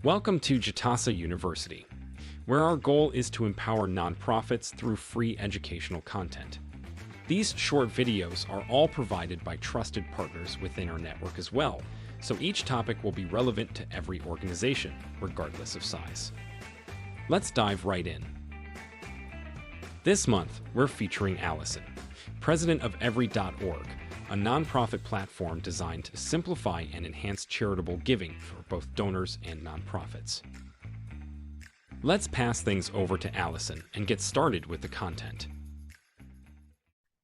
Welcome to Jitasa University, where our goal is to empower nonprofits through free educational content. These short videos are all provided by trusted partners within our network as well, so each topic will be relevant to every organization, regardless of size. Let's dive right in. This month, we're featuring Allison, president of Every.org, a nonprofit platform designed to simplify and enhance charitable giving for both donors and nonprofits. Let's pass things over to Allison and get started with the content.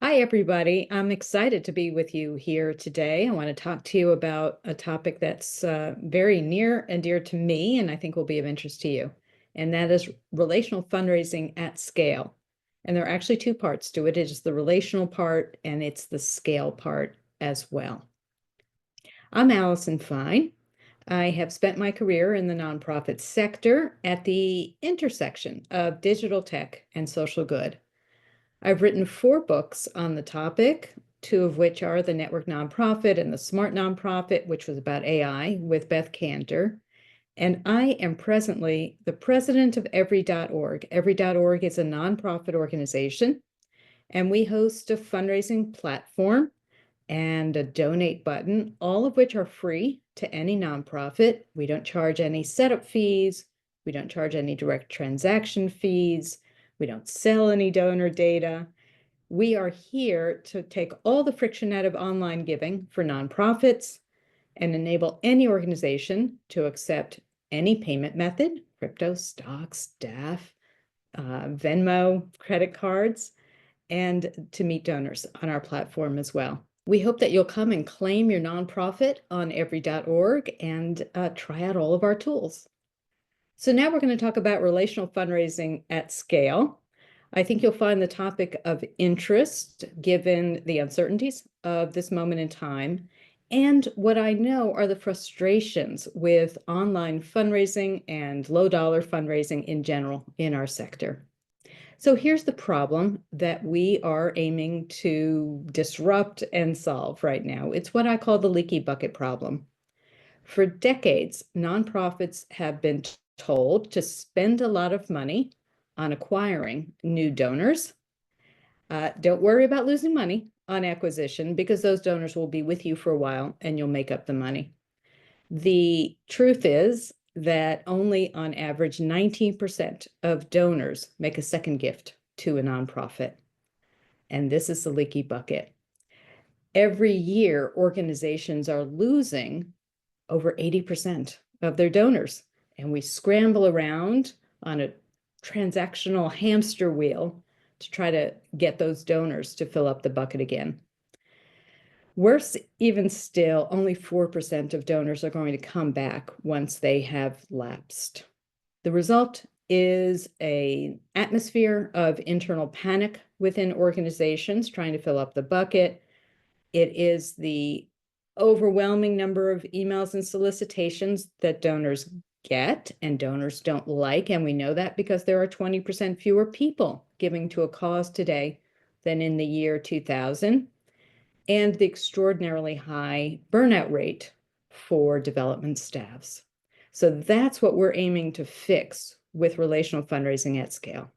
Hi, everybody. I'm excited to be with you here today. I want to talk to you about a topic that's very near and dear to me, and I think will be of interest to you, and that is relational fundraising at scale. And there are actually two parts to it. It is the relational part, and it's the scale part as well. I'm Allison Fine. I have spent my career in the nonprofit sector at the intersection of digital tech and social good. I've written 4 books on the topic, 2 of which are The Network Nonprofit and The Smart Nonprofit, which was about AI with Beth Cantor. And I am presently the president of Every.org. Every.org is a nonprofit organization, and we host a fundraising platform and a donate button, all of which are free to any nonprofit. We don't charge any setup fees. We don't charge any direct transaction fees. We don't sell any donor data. We are here to take all the friction out of online giving for nonprofits and enable any organization to accept any payment method, crypto, stocks, DAF, Venmo, credit cards, and to meet donors on our platform as well. We hope that you'll come and claim your nonprofit on Every.org and try out all of our tools. So now we're going to talk about relational fundraising at scale. I think you'll find the topic of interest given the uncertainties of this moment in time and what I know are the frustrations with online fundraising and low dollar fundraising in general in our sector. So here's the problem that we are aiming to disrupt and solve right now. It's what I call the leaky bucket problem. For decades, nonprofits have been told to spend a lot of money on acquiring new donors. Don't worry about losing money on acquisition because those donors will be with you for a while and you'll make up the money. The truth is that only on average 19% of donors make a second gift to a nonprofit. And this is the leaky bucket. Every year, organizations are losing over 80% of their donors. And we scramble around on a transactional hamster wheel to try to get those donors to fill up the bucket again. Worse even still, only 4% of donors are going to come back once they have lapsed. The result is an atmosphere of internal panic within organizations trying to fill up the bucket. It is the overwhelming number of emails and solicitations that donors get and donors don't like. And we know that because there are 20% fewer people giving to a cause today than in the year 2000. And the extraordinarily high burnout rate for development staffs. So that's what we're aiming to fix with relational fundraising at scale.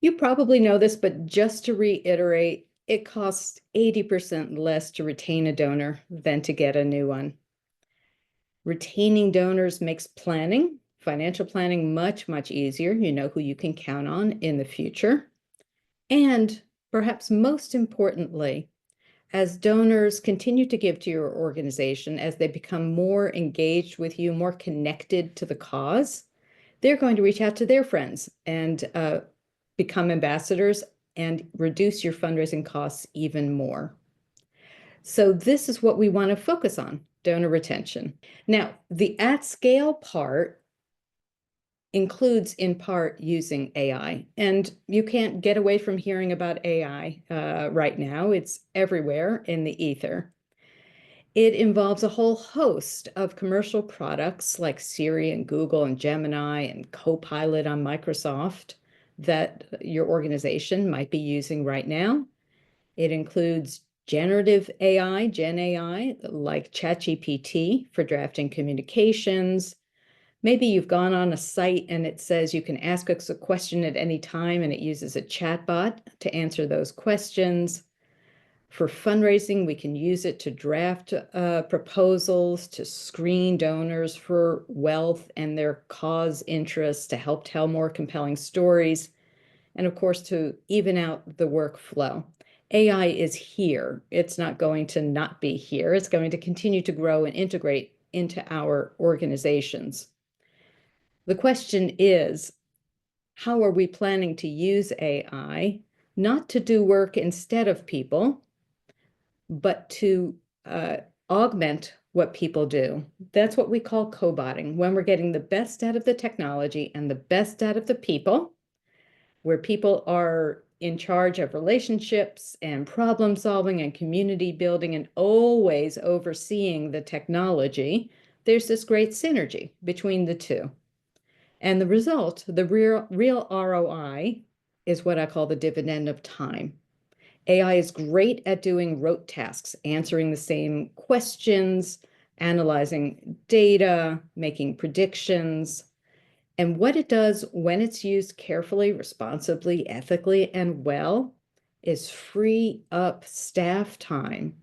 You probably know this, but just to reiterate, it costs 80% less to retain a donor than to get a new one. Retaining donors makes planning, financial planning, much, much easier. You know who you can count on in the future. And perhaps most importantly, as donors continue to give to your organization, as they become more engaged with you, more connected to the cause, they're going to reach out to their friends and become ambassadors and reduce your fundraising costs even more. So this is what we want to focus on, donor retention. Now, the at scale part includes in part using AI, and you can't get away from hearing about AI right now. It's everywhere in the ether. It involves a whole host of commercial products like Siri and Google and Gemini and Copilot on Microsoft that your organization might be using right now. It includes generative AI, Gen AI, like ChatGPT for drafting communications, Maybe you've gone on a site and it says you can ask us a question at any time, and it uses a chatbot to answer those questions. For fundraising, we can use it to draft proposals, to screen donors for wealth and their cause interests, to help tell more compelling stories, and of course, to even out the workflow. AI is here. It's not going to not be here. It's going to continue to grow and integrate into our organizations. The question is, how are we planning to use AI, not to do work instead of people, but to augment what people do? That's what we call co-botting, when we're getting the best out of the technology and the best out of the people, where people are in charge of relationships and problem solving and community building and always overseeing the technology. There's this great synergy between the two. And the result, the real ROI, is what I call the dividend of time. AI is great at doing rote tasks, answering the same questions, analyzing data, making predictions. And what it does when it's used carefully, responsibly, ethically, and well, is free up staff time.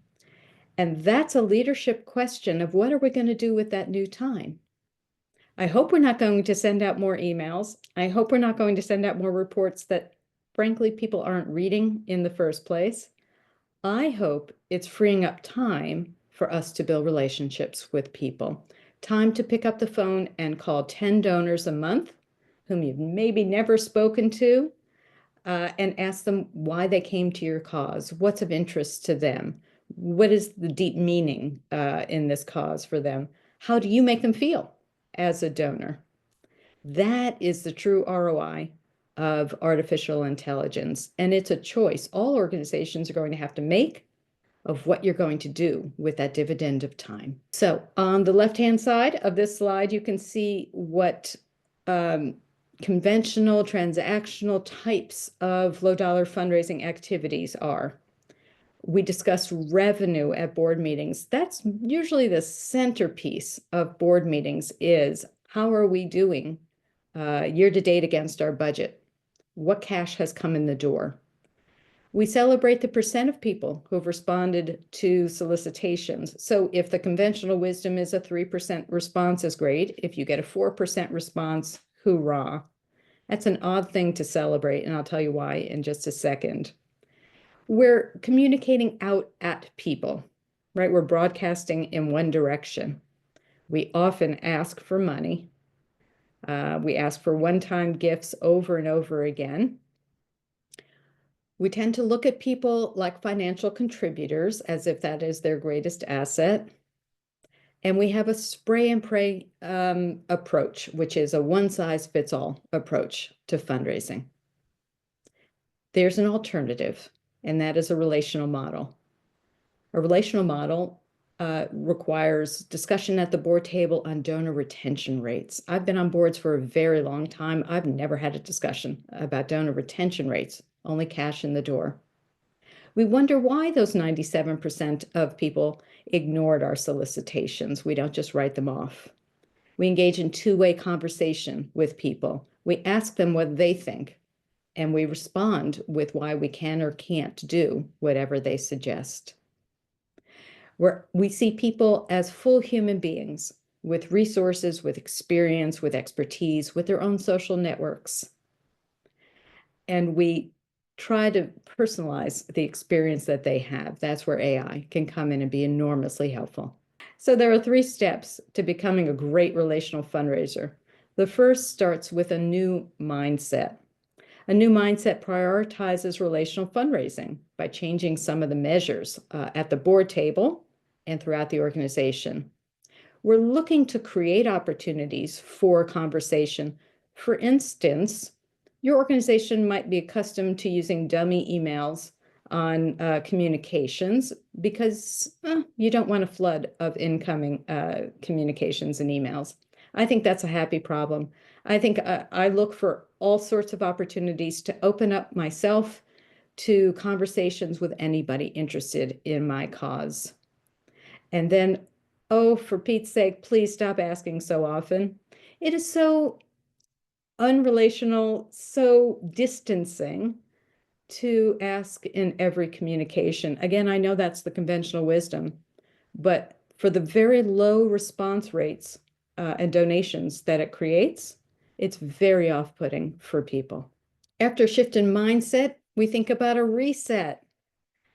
And that's a leadership question of what are we going to do with that new time? I hope we're not going to send out more emails. I hope we're not going to send out more reports that, frankly, people aren't reading in the first place. I hope it's freeing up time for us to build relationships with people. Time to pick up the phone and call 10 donors a month whom you've maybe never spoken to, and ask them why they came to your cause. What's of interest to them? What is the deep meaning in this cause for them? How do you make them feel as a donor? That is the true ROI of artificial intelligence. And it's a choice all organizations are going to have to make of what you're going to do with that dividend of time. So on the left-hand side of this slide, you can see what conventional transactional types of low-dollar fundraising activities are. We discuss revenue at board meetings. That's usually the centerpiece of board meetings, is how are we doing year to date against our budget? What cash has come in the door? We celebrate the percent of people who've responded to solicitations. So if the conventional wisdom is a 3% response is great. If you get a 4% response, hoorah. That's an odd thing to celebrate, and I'll tell you why in just a second. We're communicating out at people, right? We're broadcasting in one direction. We often ask for money. We ask for one-time gifts over and over again. We tend to look at people like financial contributors as if that is their greatest asset. And we have a spray and pray approach, which is a one-size-fits-all approach to fundraising. There's an alternative, and that is a relational model. A relational model requires discussion at the board table on donor retention rates. I've been on boards for a very long time. I've never had a discussion about donor retention rates, only cash in the door. We wonder why those 97% of people ignored our solicitations. We don't just write them off. We engage in two-way conversation with people. We ask them what they think, and we respond with why we can or can't do whatever they suggest. We see people as full human beings with resources, with experience, with expertise, with their own social networks. And we try to personalize the experience that they have. That's where AI can come in and be enormously helpful. So there are 3 steps to becoming a great relational fundraiser. The first starts with a new mindset. A new mindset prioritizes relational fundraising by changing some of the measures at the board table and throughout the organization. We're looking to create opportunities for conversation. For instance, your organization might be accustomed to using dummy emails on communications because you don't want a flood of incoming communications and emails. I think that's a happy problem. I think I look for all sorts of opportunities to open up myself to conversations with anybody interested in my cause. And then Oh, for Pete's sake, please stop asking so often. It is so unrelational, so distancing to ask in every communication. Again, I know that's the conventional wisdom, but for the very low response rates and donations that it creates, it's very off-putting for people. After a shift in mindset, we think about a reset.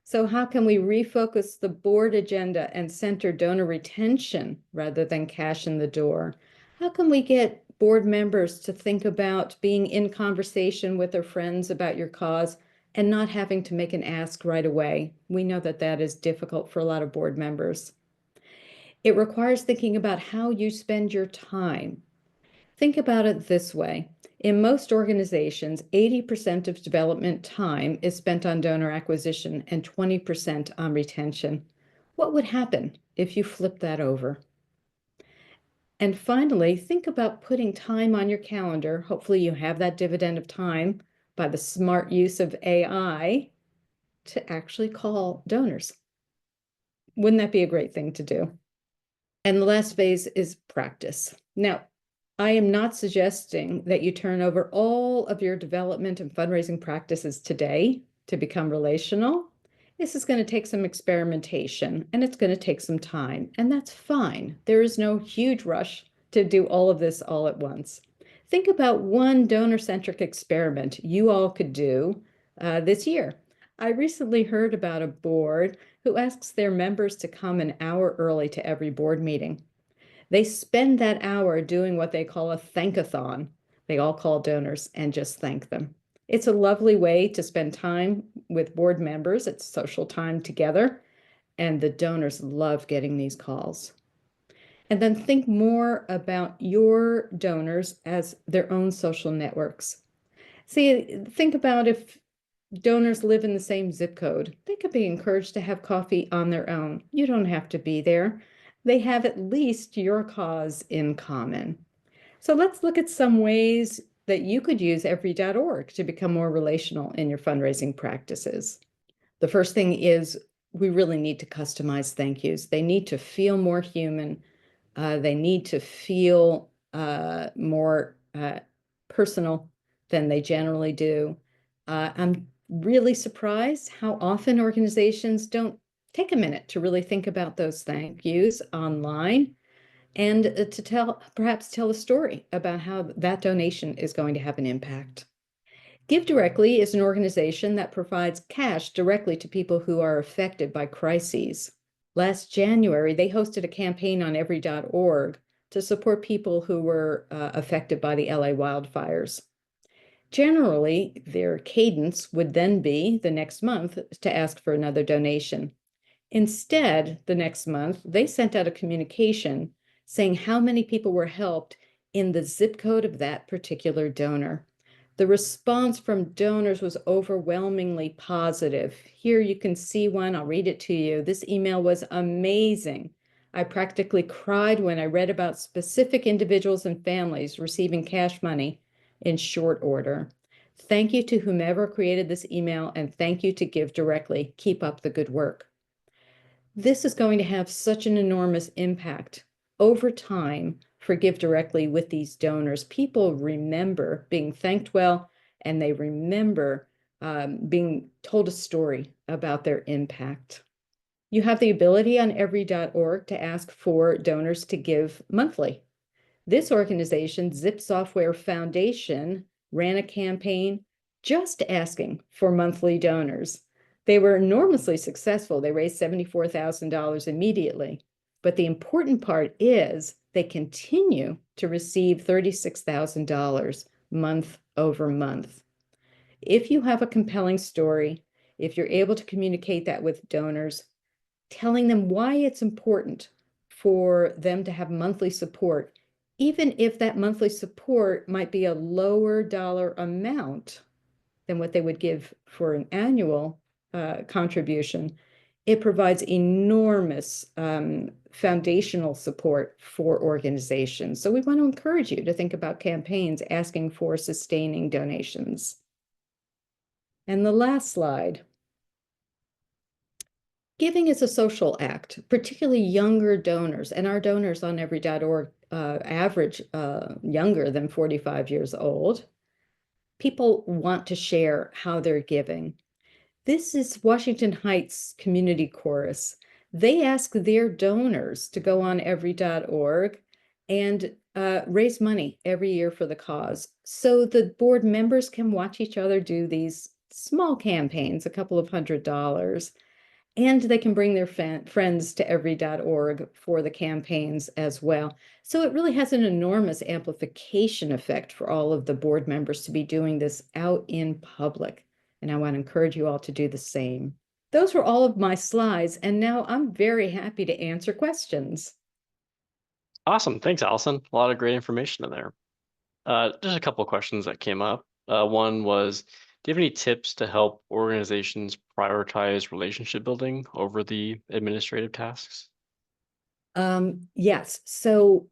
So how can we refocus the board agenda and center donor retention rather than cash in the door? How can we get board members to think about being in conversation with their friends about your cause and not having to make an ask right away? We know that that is difficult for a lot of board members. It requires thinking about how you spend your time. Think about it this way. In most organizations, 80% of development time is spent on donor acquisition and 20% on retention. What would happen if you flip that over? And finally, think about putting time on your calendar. Hopefully you have that dividend of time by the smart use of AI to actually call donors. Wouldn't that be a great thing to do? And the last phase is practice. Now, I am not suggesting that you turn over all of your development and fundraising practices today to become relational. This is going to take some experimentation and it's going to take some time, and that's fine. There is no huge rush to do all of this all at once. Think about one donor-centric experiment you all could do this year. I recently heard about a board who asks their members to come an hour early to every board meeting. They spend that hour doing what they call a thankathon. They all call donors and just thank them. It's a lovely way to spend time with board members. It's social time together, and the donors love getting these calls. And then think more about your donors as their own social networks. See, think about if donors live in the same zip code. They could be encouraged to have coffee on their own. You don't have to be there. They have at least your cause in common. So let's look at some ways that you could use every.org to become more relational in your fundraising practices. The first thing is we really need to customize thank yous. They need to feel more human. They need to feel more personal than they generally do. I'm really surprised how often organizations don't take a minute to really think about those thank yous online and to perhaps tell a story about how that donation is going to have an impact. Give Directly is an organization that provides cash directly to people who are affected by crises. Last January, they hosted a campaign on every.org to support people who were affected by the LA wildfires. Generally, their cadence would then be the next month to ask for another donation. Instead, the next month, they sent out a communication saying how many people were helped in the zip code of that particular donor. The response from donors was overwhelmingly positive. Here you can see one. I'll read it to you. This email was amazing. I practically cried when I read about specific individuals and families receiving cash money in short order. Thank you to whomever created this email, and thank you to Give Directly. Keep up the good work. This is going to have such an enormous impact over time for Give Directly with these donors. People remember being thanked well, and they remember being told a story about their impact. You have the ability on every.org to ask for donors to give monthly. This organization, Zip Software Foundation, ran a campaign just asking for monthly donors. They were enormously successful. They raised $74,000 immediately. But the important part is they continue to receive $36,000 month over month. If you have a compelling story, if you're able to communicate that with donors, telling them why it's important for them to have monthly support, even if that monthly support might be a lower dollar amount than what they would give for an annual contribution, it provides enormous foundational support for organizations. So we want to encourage you to think about campaigns asking for sustaining donations. And the last slide. Giving is a social act, particularly younger donors, and our donors on every.org average younger than 45 years old. People want to share how they're giving. This is Washington Heights Community Chorus. They ask their donors to go on every.org and raise money every year for the cause. So the board members can watch each other do these small campaigns, a couple of $100s, and they can bring their friends to every.org for the campaigns as well. So it really has an enormous amplification effect for all of the board members to be doing this out in public. And I want to encourage you all to do the same. Those were all of my slides, and now I'm very happy to answer questions. Awesome. Thanks, Allison. A lot of great information in there. Just a couple of questions that came up. One was, do you have any tips to help organizations prioritize relationship building over the administrative tasks? Yes. So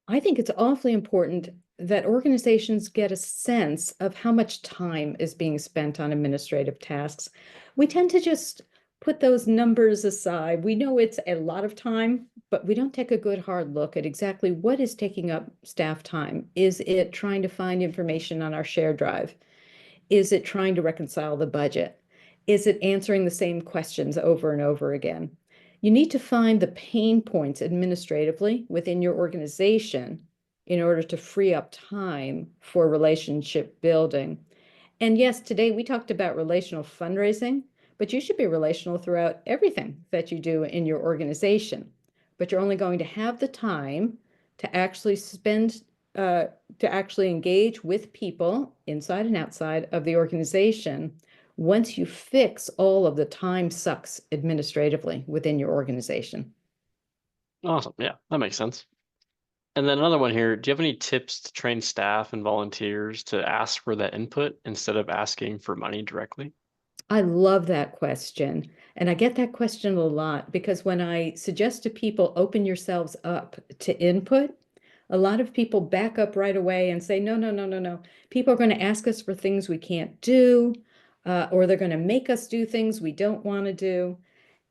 I think it's awfully important that organizations get a sense of how much time is being spent on administrative tasks. We tend to just put those numbers aside. We know it's a lot of time, but we don't take a good hard look at exactly what is taking up staff time. Is it trying to find information on our shared drive? Is it trying to reconcile the budget? Is it answering the same questions over and over again? You need to find the pain points administratively within your organization in order to free up time for relationship building. And yes, today we talked about relational fundraising, but you should be relational throughout everything that you do in your organization. But you're only going to have the time to actually engage with people inside and outside of the organization once you fix all of the time sucks administratively within your organization. Awesome. Yeah, that makes sense. And then another one here, do you have any tips to train staff and volunteers to ask for that input instead of asking for money directly? I love that question. And I get that question a lot because when I suggest to people, open yourselves up to input, a lot of people back up right away and say, no, no, no, no, no. People are going to ask us for things we can't do, or they're going to make us do things we don't want to do.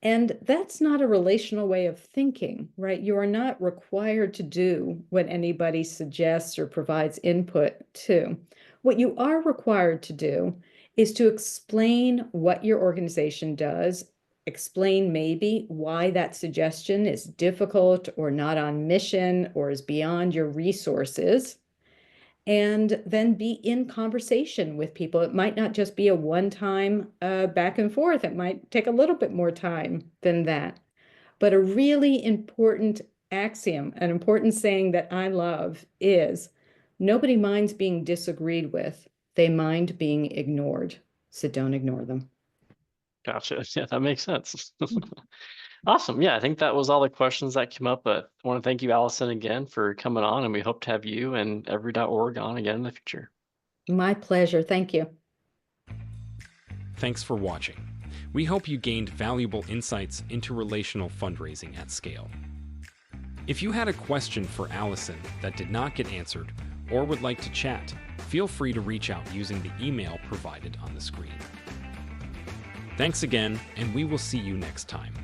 And that's not a relational way of thinking, right? You are not required to do what anybody suggests or provides input to. What you are required to do is to explain what your organization does, explain maybe why that suggestion is difficult or not on mission or is beyond your resources, and then be in conversation with people. It might not just be a one-time back and forth. It might take a little bit more time than that. But a really important axiom, an important saying that I love is, nobody minds being disagreed with. They mind being ignored. So don't ignore them. Gotcha. Yeah, that makes sense. Awesome. Yeah, I think that was all the questions that came up. But I want to thank you, Allison, again for coming on, and we hope to have you and every.org on again in the future. My pleasure. Thank you. Thanks for watching. We hope you gained valuable insights into relational fundraising at scale. If you had a question for Allison that did not get answered or would like to chat, feel free to reach out using the email provided on the screen. Thanks again, and we will see you next time.